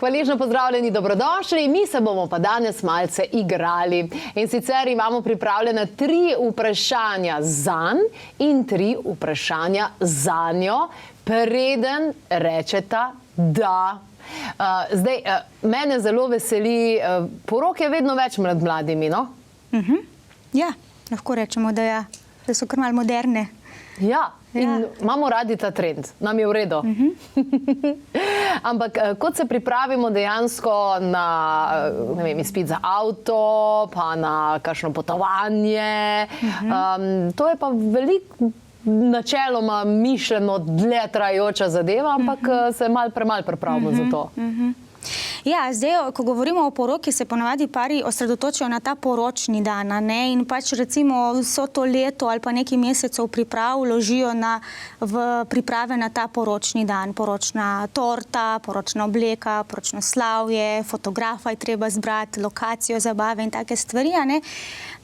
Hvaležno pozdravljeni, dobrodošli. Mi se bomo pa danes malce igrali. In sicer imamo pripravljena 3 vprašanja zanj in 3 vprašanja zanjo, preden rečeta da. Zdaj, mene zelo veseli, porok je vedno več med mladimi, no? Ja, lahko rečemo, da so kar malo moderne. Ja, in imamo radi ta trend, nam je v redu. Ampak kot se pripravimo dejansko na, ne vem, izpit za avto, pa na kakšno potovanje, to je pa veliko načeloma mišljeno dlje trajajoča zadeva, ampak se premalo pripravimo za to. Ja, zdaj, ko govorimo o poroki, se ponavadi pari osredotočijo na ta poročni dan, ne? In pač recimo vso to leto ali pa nekaj mesecev priprav vložijo v priprave na ta poročni dan. Poročna torta, poročna obleka, poročno slavje, fotografa je treba zbrati, lokacijo zabave in take stvari, ne?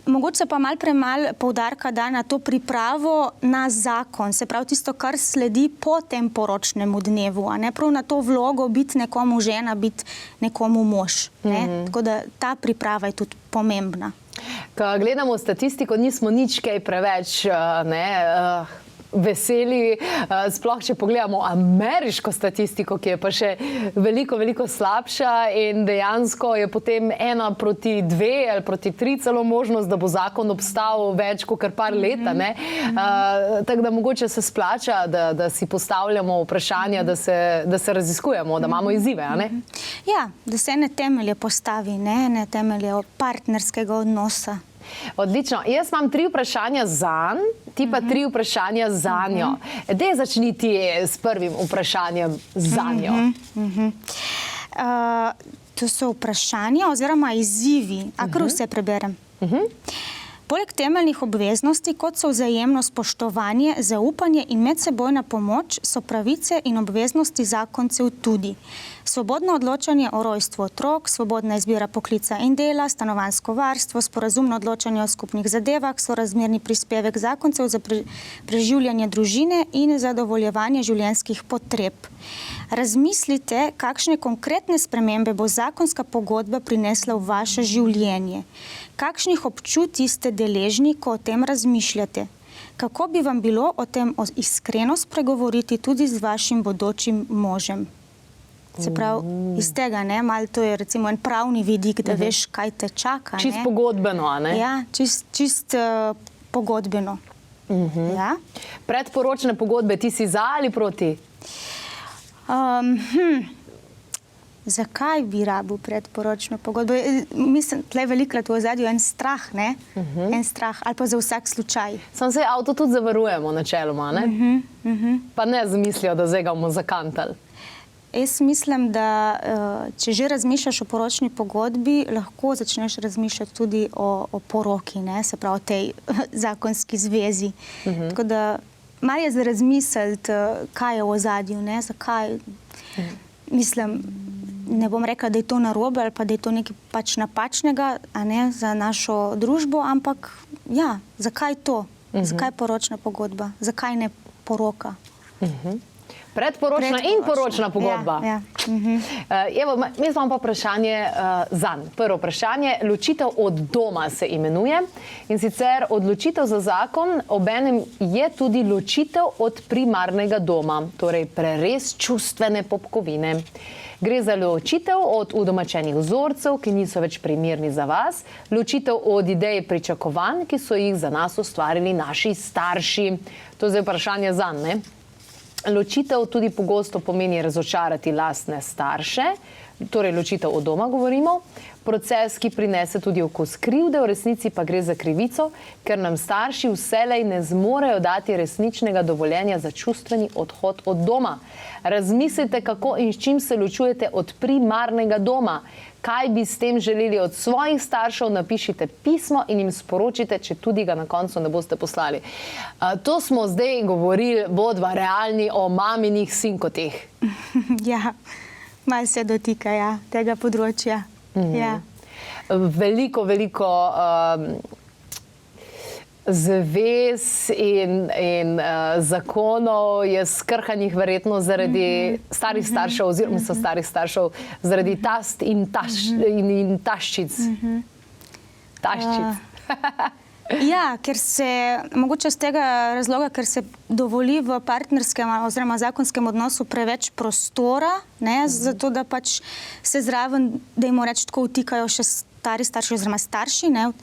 Mogoče pa malo premalo poudarka da na to pripravo na zakon, se pravi tisto, kar sledi po tem poročnemu dnevu, a ne prav na to vlogo biti nekomu žena, biti nekomu mož. Ne? Tako da ta priprava je tudi pomembna. Ko gledamo statistiko, nismo nič kaj preveč veseli, sploh če pogledamo ameriško statistiko, ki je pa še veliko, veliko slabša in dejansko je potem 1:2 ali proti 3 celo možnost, da bo zakon obstal več kot par leta. Tako da mogoče se splača, da si postavljamo vprašanja, da se raziskujemo, da imamo izzive, a ne? Ja, da se ene temelje postavi, ne temelje partnerskega odnosa. Odlično. Jaz imam 3 vprašanja zanj, ti pa 3 vprašanja zanjo. Dej začni ti s prvim vprašanjem zanjo. To so vprašanja oziroma izzivi. A kar vse preberem? Poleg temeljnih obveznosti, kot so vzajemno spoštovanje, zaupanje in medsebojna pomoč, so pravice in obveznosti zakoncev tudi. Svobodno odločanje o rojstvu otrok, svobodna izbira poklica in dela, stanovanjsko varstvo, sporazumno odločanje o skupnih zadevah, sorazmerni prispevek zakoncev za preživljanje družine in zadovoljevanje življenjskih potreb. Razmislite, kakšne konkretne spremembe bo zakonska pogodba prinesla v vaše življenje. Kakšnih občutij ste deležni, ko o tem razmišljate? Kako bi vam bilo o tem iskreno spregovoriti tudi z vašim bodočim možem? Se pravi, iz tega, ne, malo to je recimo en pravni vidik, da veš, kaj te čaka. Čist pogodbeno, a ne? Ja, čist pogodbeno. Ja? Predporočne pogodbe, ti si za ali proti? Zakaj bi rabil predporočno pogodbo? Mislim, tle velikrat v ozadju en strah, ne? En strah, ali pa za vsak slučaj. Sam se avto tudi zavarujemo načeloma, ne? Pa ne zamislijo, da zdaj ga bomo zakantali. Jaz mislim, da če že razmišljaš o poročni pogodbi, lahko začneš razmišljati tudi o poroki, ne? Se pravi o tej zakonski zvezi. Tako da malo je za razmisliti, kaj je v ozadju, ne? Zakaj? Mislim, ne bom rekla, da je to narobe ali pa da je to nekaj pač napačnega, a ne, za našo družbo, ampak ja, zakaj to? Zakaj poročna pogodba? Zakaj ne poroka? Predporočna in poročna pogodba. Evo, mi imamo pa vprašanje zanj. Prvo vprašanje, ločitev od doma se imenuje in sicer odločitev za zakon obenem je tudi ločitev od primarnega doma, torej prerez čustvene popkovine. Gre za ločitev od udomačenih vzorcev, ki niso več primerni za vas, ločitev od idej pričakovanj, ki so jih za nas ustvarili naši starši. To je zdaj vprašanje zanj, ne? Ločitev tudi pogosto pomeni razočarati lastne starše, torej ločitev od doma govorimo. Proces, ki prinese tudi okus krivde, v resnici pa gre za krivico, ker nam starši vselej ne zmorejo dati resničnega dovoljenja za čustveni odhod od doma. Razmislite, kako in s čim se ločujete od primarnega doma. Kaj bi s tem želeli od svojih staršev, napišite pismo in jim sporočite, če tudi ga na koncu ne boste poslali. To smo zdaj govorili, bodva realni, o maminih sinkoteh. Ja, malo se dotika, ja, tega področja. Ja. Veliko zavez in zakonov je skrhanih verjetno zaradi starih staršev, oziroma starih staršev, zaradi tast in taščic. Ja, ker se, mogoče z tega razloga, ker se dovoli v partnerskem oziroma zakonskem odnosu preveč prostora, ne, zato da pač se zraven, da jim reč tako vtikajo še stari starši oziroma starši, ne,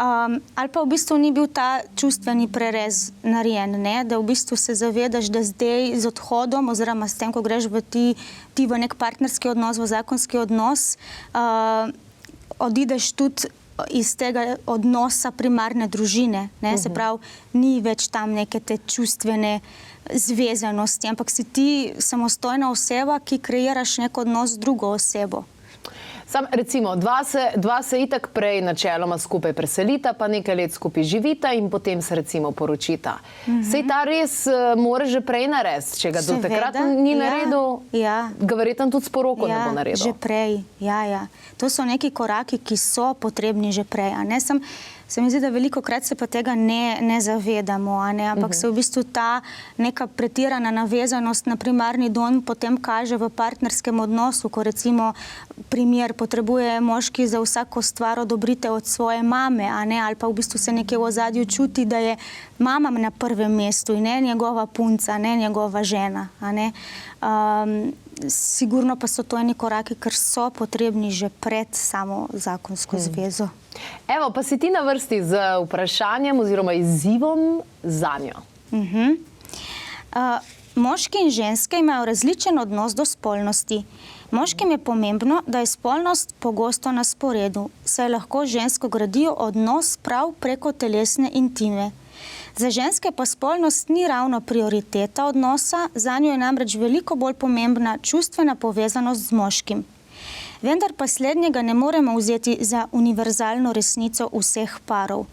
ali pa v bistvu ni bil ta čustveni prerez narejen, ne, da v bistvu se zavedaš, da zdaj z odhodom oziroma s tem, ko greš ti v nek partnerski odnos, v zakonski odnos, odideš tudi iz tega odnosa primarne družine, ne, se pravi, ni več tam neke te čustvene zvezanosti, ampak si ti samostojna oseba, ki kreiraš nek odnos z drugo osebo. Sam, recimo, dva se itak prej načeloma skupaj preselita, pa nekaj let skupaj živita in potem se recimo poročita. Sej ta res mora že prej narediti, če ga do takrat ni naredil, ga verjetno tudi s poroko ne bo naredil. Že prej, ja. To so neki koraki, ki so potrebni že prej, a ne? Se mi zdi, da velikokrat se pa tega ne zavedamo, a ne? Ampak se v bistvu ta neka pretirana navezanost na primarni dom potem kaže v partnerskem odnosu, ko recimo primer potrebuje moški za vsako stvar odobritev od svoje mame, a ne? Ali pa v bistvu se nekje v ozadju čuti, da je mama na prvem mestu in ne njegova punca, ne njegova žena, a ne? Sigurno pa so to eni koraki, ker so potrebni že pred samo zakonsko zvezo. Evo, pa si ti na vrsti z vprašanjem oziroma izzivom zanjo. Moški in ženske imajo različen odnos do spolnosti. Moškim je pomembno, da je spolnost pogosto na sporedu, saj lahko žensko gradijo odnos prav preko telesne intime. Za ženske pa spolnost ni ravno prioriteta odnosa, zanjo je namreč veliko bolj pomembna čustvena povezanost z moškim. Vendar pa slednjega ne moremo vzeti za univerzalno resnico vseh parov.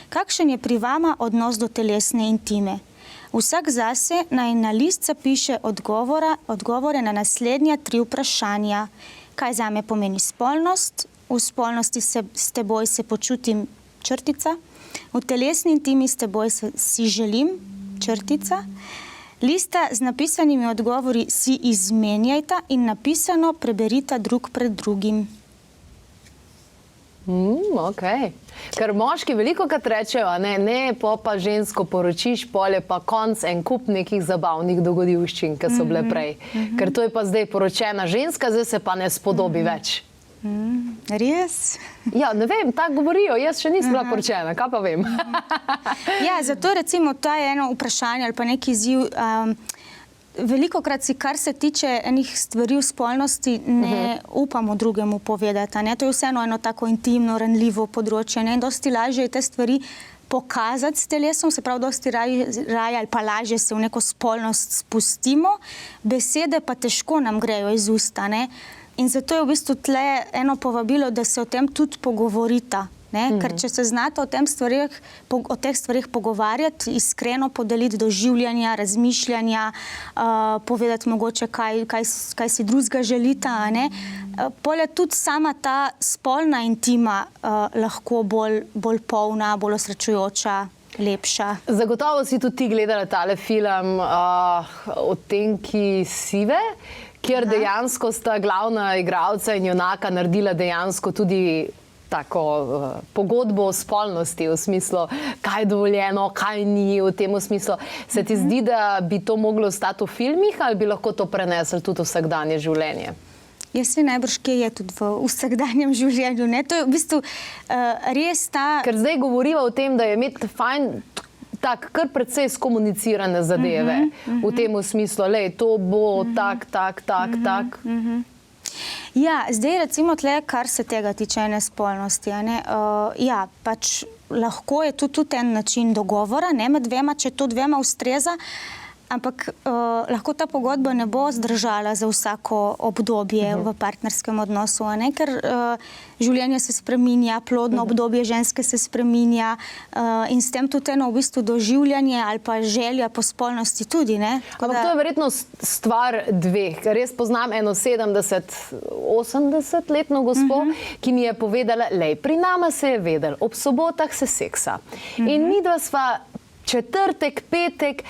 Kakšen je pri vama odnos do telesne intime? Vsak zase naj na list zapiše odgovore na naslednja 3 vprašanja. Kaj zame pomeni spolnost? V spolnosti s teboj se počutim, črtica. V telesni intimi s teboj si želim, črtica. Lista z napisanimi odgovori si izmenjajta in napisano preberita drug pred drugim. Okay. Ker moški veliko krat rečejo, ne, pa žensko poročiš, pol je pa konc en kup nekih zabavnih dogodivščin, ki so bile prej. Ker to je pa zdaj poročena ženska, zdaj se pa ne spodobi več. Res? Ja, ne vem, tako govorijo, jaz še nisem bila poročena, kaj pa vem. Ja, zato recimo to je eno vprašanje ali pa neki izziv. Velikokrat si, kar se tiče enih stvari v spolnosti, ne upamo drugemu povedati. To je vseeno eno tako intimno, ranljivo področje. Dosti lažje je te stvari pokazati s telesom, se pravi, dosti raje ali pa lažje se v neko spolnost spustimo, besede pa težko nam grejo iz usta. In zato je v bistvu tle eno povabilo, da se o tem tudi pogovorita. Ker če se znate o teh stvarih pogovarjati, iskreno podeliti doživljanja, razmišljanja, povedati mogoče, kaj si drugega želita, pol je tudi sama ta spolna intima lahko bolj polna, bolj osrečujoča, lepša. Zagotovo si tudi ti gledala tale film Odtenki sive, kjer dejansko sta glavna igralca in junaka naredila dejansko tudi tako pogodbo o spolnosti, v smislu, kaj je dovoljeno, kaj ni, v tem smislu. Se ti zdi, da bi to moglo ostati v filmih ali bi lahko to prenesli tudi v vsakdanje življenje? Jaz se najbrž, kje je tudi v vsakdanjem življenju. To je v bistvu res ta... Ker zdaj govoriva o tem, da je imeti fajn tak, kar precej skomunicirane zadeve v tem smislu, to bo tak. Ja, zdaj recimo tle, kar se tega tiče ene spolnosti, ja, pač lahko je tudi en način dogovora med dvema, če to dvema ustreza, ampak lahko ta pogodba ne bo zdržala za vsako obdobje v partnerskem odnosu, a ne? Ker življenje se spreminja, plodno obdobje ženske se spreminja in s tem tudi eno v bistvu doživljanje ali pa želja po spolnosti tudi, ne? Ampak to je verjetno stvar dveh. Res poznam eno 70-80-letno gospo, ki mi je povedala, lej, pri nama se je vedel, ob sobotah se seksa. In midva sva četrtek, petek,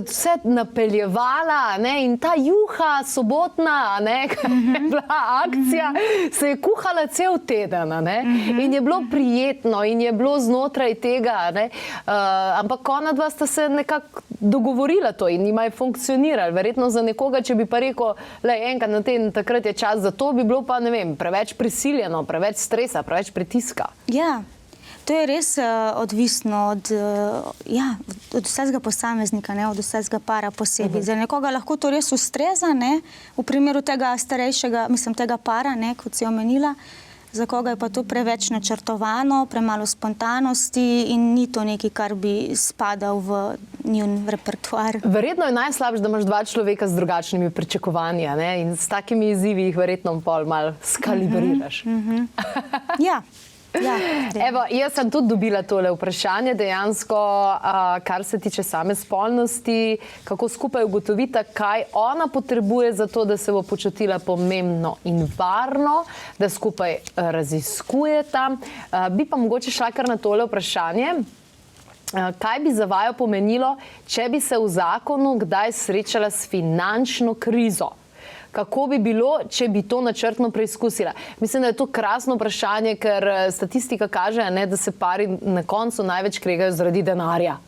vse napeljevala, in ta juha sobotna, kaj je bila akcija, se je kuhala cel teden, in je bilo prijetno in je bilo znotraj tega, ampak ona dva sta se nekako dogovorila to in jima je funkcioniralo. Verjetno za nekoga, če bi pa rekel, lej, enkrat na teden, takrat je čas za to, bi bilo pa, ne vem, preveč prisiljeno, preveč stresa, preveč pritiska. Ja. To je res odvisno od vsega posameznika, od vsega para posebej. Za nekoga lahko to res ustreza, v primeru tega starejšega, tega para, kot si omenila, za koga je pa to preveč načrtovano, premalo spontanosti in ni to nekaj, kar bi spadal v njun repertoar. Verjetno je najslabše, da imaš dva človeka z drugačnimi pričakovanji, in s takimi izzivi jih verjetno pol malo skalibriraš. Ja. Evo, jaz sem tudi dobila tole vprašanje, dejansko, kar se tiče same spolnosti, kako skupaj ugotovita, kaj ona potrebuje za to, da se bo počutila pomembno in varno, da skupaj raziskujeta. Bi pa mogoče šla kar na tole vprašanje. Kaj bi za vaju pomenilo, če bi se v zakonu kdaj srečala s finančno krizo? Kako bi bilo, če bi to načrtno preizkusila? Mislim, da je to krasno vprašanje, ker statistika kaže, da se pari na koncu največ kregajo zaradi denarja.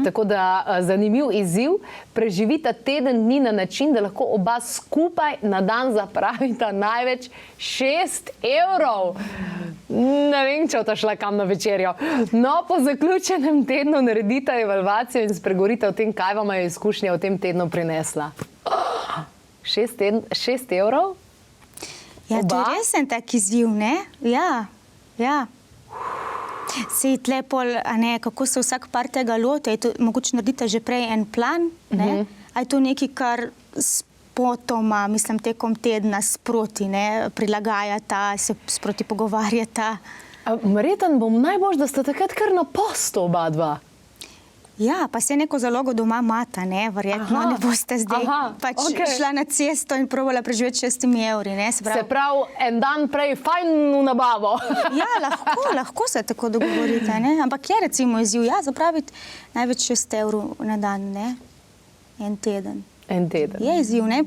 Tako da zanimiv izziv. Preživita teden dni na način, da lahko oba skupaj na dan zapravita največ 6 evrov. Ne vem, če bosta šla kam na večerjo. No, po zaključenem tednu naredita evalvacijo in spregovorita o tem, kaj vam je izkušnja v tem tednu prinesla. 6 evrov? Ja, to je resen tak izziv, ne? Ja. Sej tle pol, kako se vsak par tega loti, mogoče naredite že prej en plan, ne? A je to nekaj, kar spotoma, tekom tedna sproti, ne? Prilagajata, se sproti pogovarjata. Verjetno bom najbolj, da sta takrat kar na postu oba dva. Ja, pa se neko zalogo doma imata, ne, verjetno ne boste zdaj šla na cesto in probala preživeti 6 evri, ne. Se pravi, en dan prej fajn v nabavo. Ja, lahko se tako dogovorite, ne, ampak je recimo izziv, zapraviti največ 6 evrov na dan, ne, en teden. Je izziv, ne,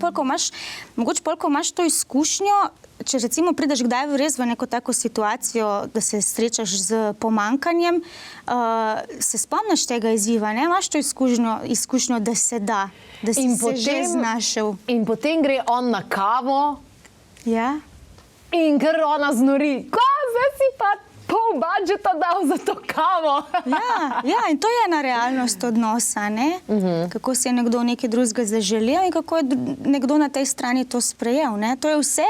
mogoče ko imaš to izkušnjo, če recimo prideš kdaj res v neko tako situacijo, da se srečaš z pomankanjem, se spomniš tega izziva, ne? Imaš to izkušnjo, da se da, da si se že znašel. In potem gre on na kavo. Ja. In ker ona znori, zdaj si pa pol budžeta dal za to kavo. Ja, in to je ena realnost odnosa, ne? Kako si je nekdo nekaj drugega zaželel in kako je nekdo na tej strani to sprejel, ne? To je vse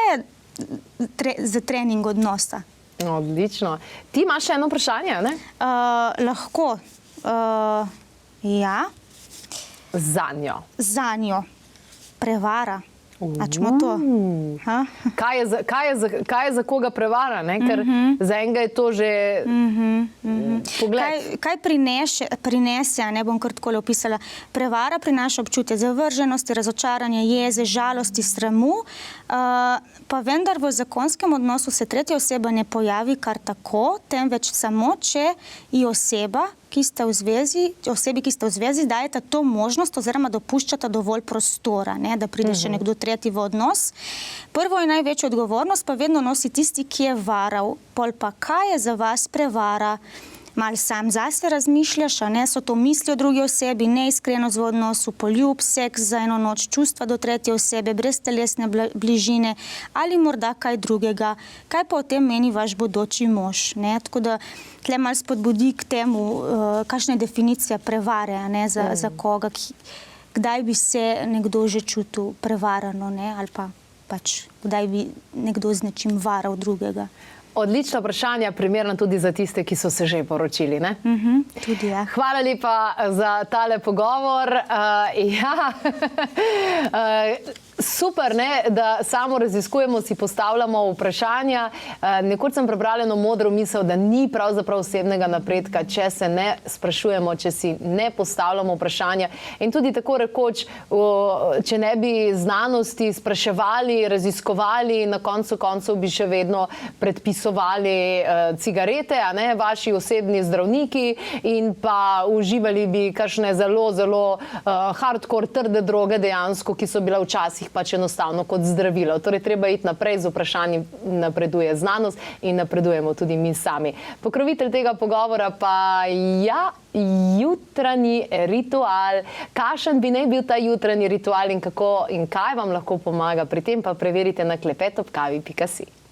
za trening odnosa. Odlično. Ti imaš še eno vprašanje, ne? Lahko. Ja. Zanjo. Prevara. Načmo to. Kaj je za koga prevara, ne? Ker za enega je to že pogled. Kaj prinese, ne bom kar takole opisala, prevara prinaša občutje zavrženosti, razočaranje, jeze, žalosti, sramu, pa vendar v zakonskem odnosu se tretja oseba ne pojavi kar tako, temveč samo, če ji osebi, ki sta v zvezi, dajeta to možnost oziroma dopuščata dovolj prostora, ne, da pride še nekdo tretji v odnos. Prvo in največjo odgovornost pa vedno nosi tisti, ki je varal. Pol pa kaj je za vas prevara? Mal sam zase razmišljaš, a ne, so to misli o drugi osebi, neiskrenost v odnosu, poljub, seks za eno noč, čustva do tretje osebe, brez telesne bližine ali morda kaj drugega. Kaj pa o tem meni vaš bodoči mož, ne? Tako da tle malo spodbudi k temu, kakšna je definicija prevare, a ne, za koga, kdaj bi se nekdo že čutil prevarano, ne, ali pa pač kdaj bi nekdo z nečim varal drugega. Odlična vprašanja, primerna tudi za tiste, ki so se že poročili, ne? Tudi ja. Hvala lepa za tale pogovor. Super, ne, da samo raziskujemo, si postavljamo vprašanja. Nekoč sem prebrala eno modro misel, da ni pravzaprav osebnega napredka, če se ne sprašujemo, če si ne postavljamo vprašanja. In tudi tako rekoč, če ne bi znanosti spraševali, raziskovali, na koncu koncev bi še vedno predpisovali cigarete, a ne, vaši osebni zdravniki, in pa uživali bi kakšne zelo, zelo hardcore, trde droge dejansko, ki so bile včasih pač enostavno kot zdravilo. Torej, treba iti naprej z vprašanjem, napreduje znanost in napredujemo tudi mi sami. Pokrovitelj tega pogovora pa jutranji ritual. Kakšen bi naj bil ta jutranji ritual in kako in kaj vam lahko pomaga pri tem, pa preverite na klepetobkavi.si.